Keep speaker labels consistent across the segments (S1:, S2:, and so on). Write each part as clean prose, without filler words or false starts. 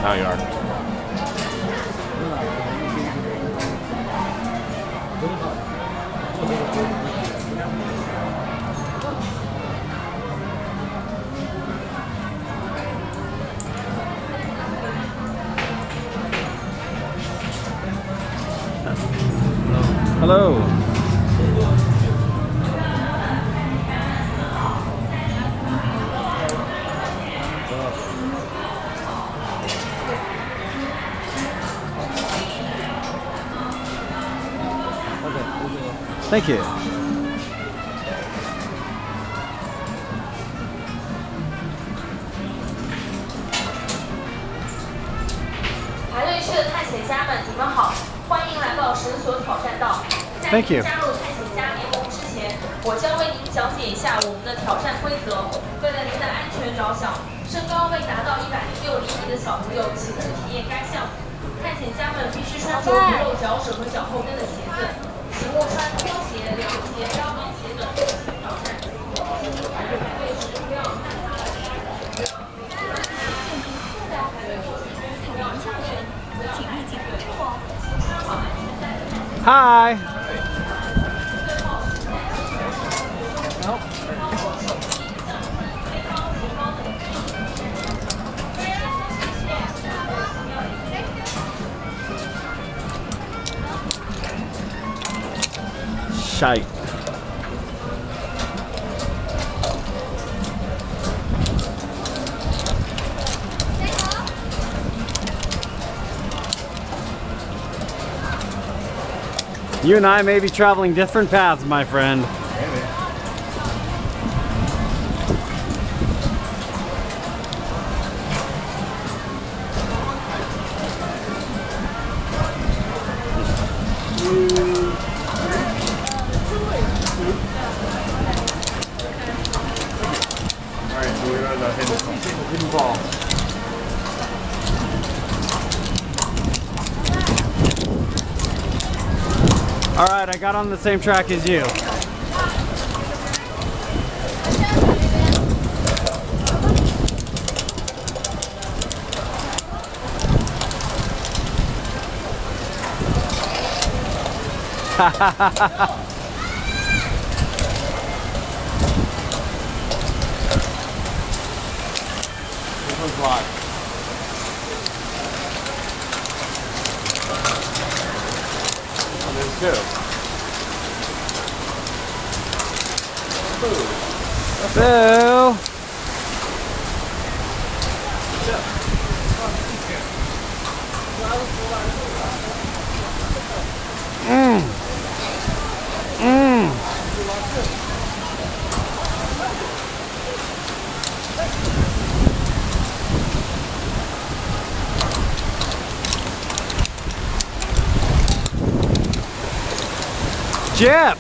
S1: Now you are. Hello. Thank you.
S2: 排队区的探险家们，你们好，欢迎来到绳索挑战道。在
S1: Thank you.
S2: 加入探险家联盟之前，我将为您讲解一下我们的挑战规则。为了您的安全着想，身高未达到106厘米的小朋友请勿体验该项目。探险家们必须穿着不露脚趾和脚后跟的鞋子，请勿穿拖鞋、凉鞋、高跟鞋等挑战。排队时不要看他的家人，不要在排队过程中不要插队，不要带进队伍，请穿好安全带的探险。
S1: Hi. Shite. You and I may be traveling different paths, my friend.
S3: Alright, so we're going to hidden ball.
S1: All right, I got on the same track as you. Ha ha ha ha.
S3: This one's locked. Oh, there's two.
S1: Boo. Mmm. Mmm. Jip.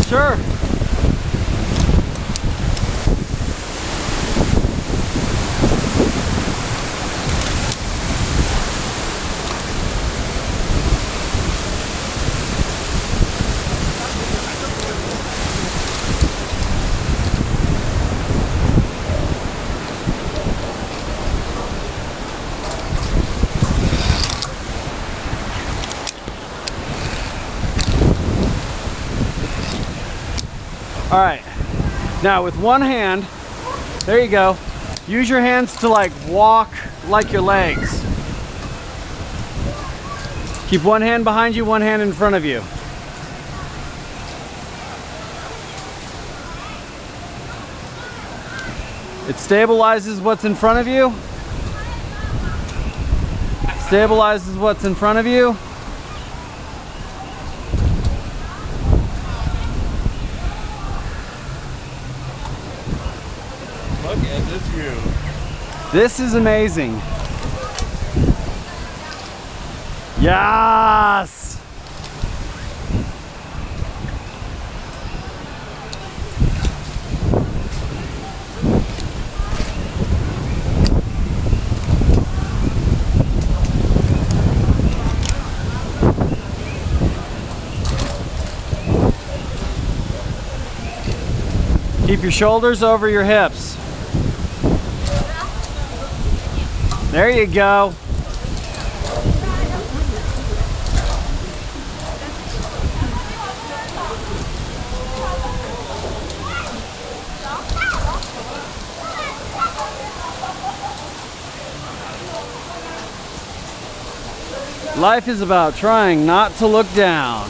S1: Sure. All right, now with one hand, there you go. Use your hands to like walk like your legs. Keep one hand behind you, one hand in front of you. It stabilizes what's in front of you. Stabilizes what's in front of you.
S3: Look at this view.
S1: This is amazing. Yes! Keep your shoulders over your hips. There you go. Life is about trying not to look down.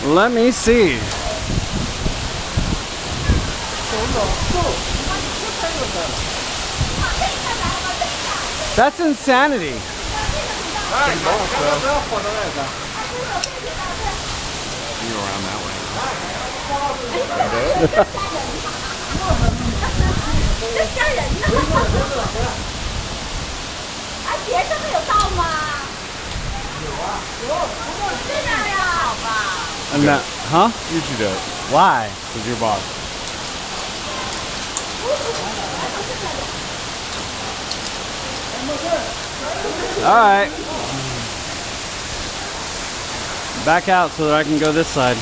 S1: Let me see. That's insanity.
S3: You go around that way.
S1: And that, huh?
S3: You should do it.
S1: Why?
S3: Because you're boss.
S1: All right. Back out so that I can go this side.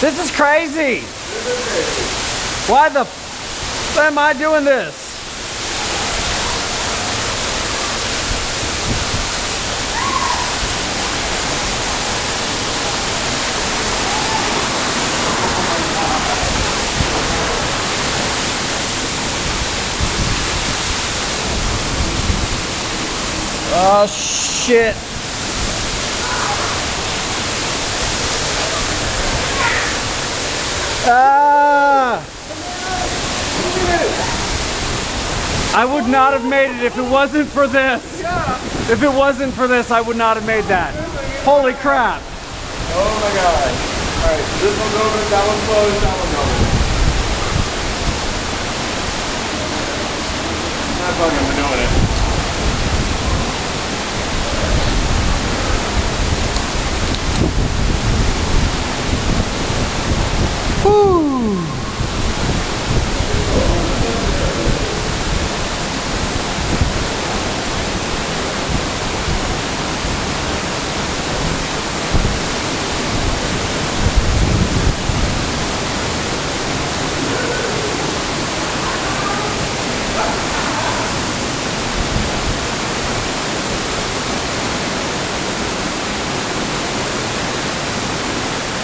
S1: This is crazy. Why am I doing this? Oh shit. Ah! I would not have made it if it wasn't for this. If it wasn't for this, I would not have made that. Holy crap.
S3: Oh my god. Alright, so this one's over, that one's closed, that one's over. Not fucking for doing it.
S1: Woo!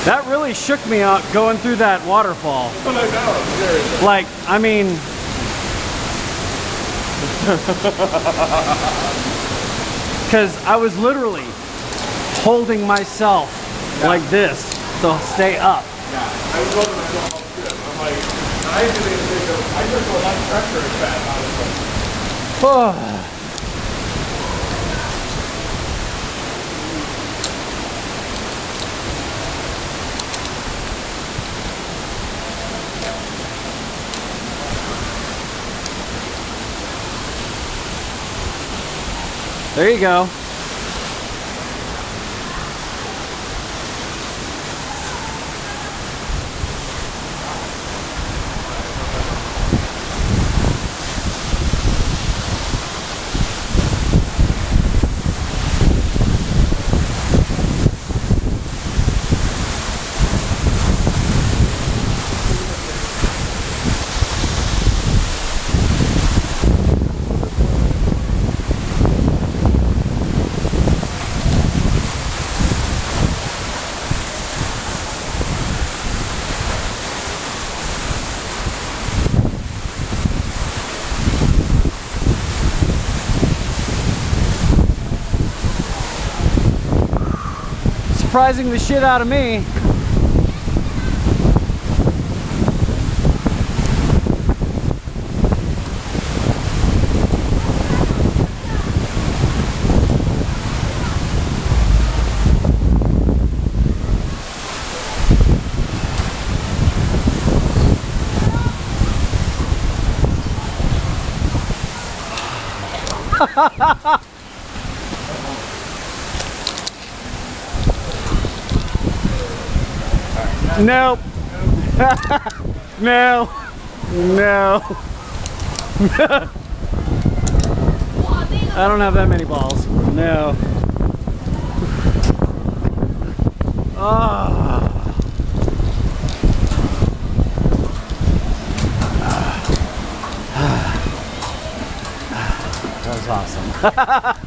S1: That really shook me out going through that waterfall.
S3: I know, seriously.
S1: Like, I mean, because I was literally holding myself like this to stay up.
S3: Yeah, I was looking at myself too. I'm like, I didn't even think of, I took a lot of pressure in that, honestly.
S1: There you go. Surprising the shit out of me. Nope. No. No. I don't have that many balls. No. Oh. That was awesome.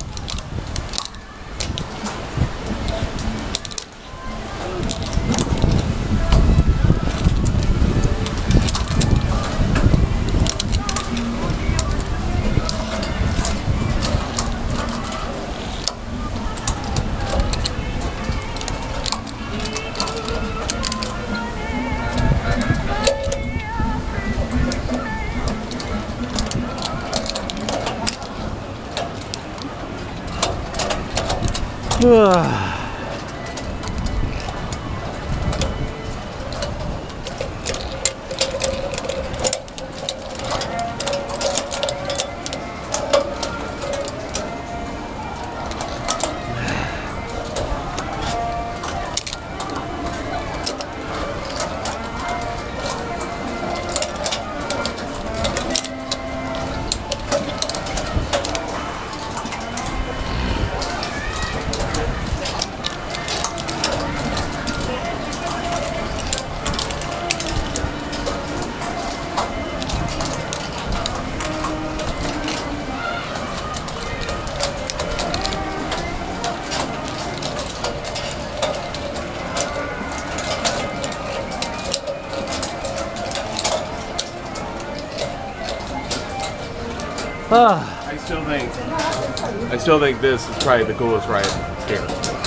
S3: I still think this is probably the coolest ride here.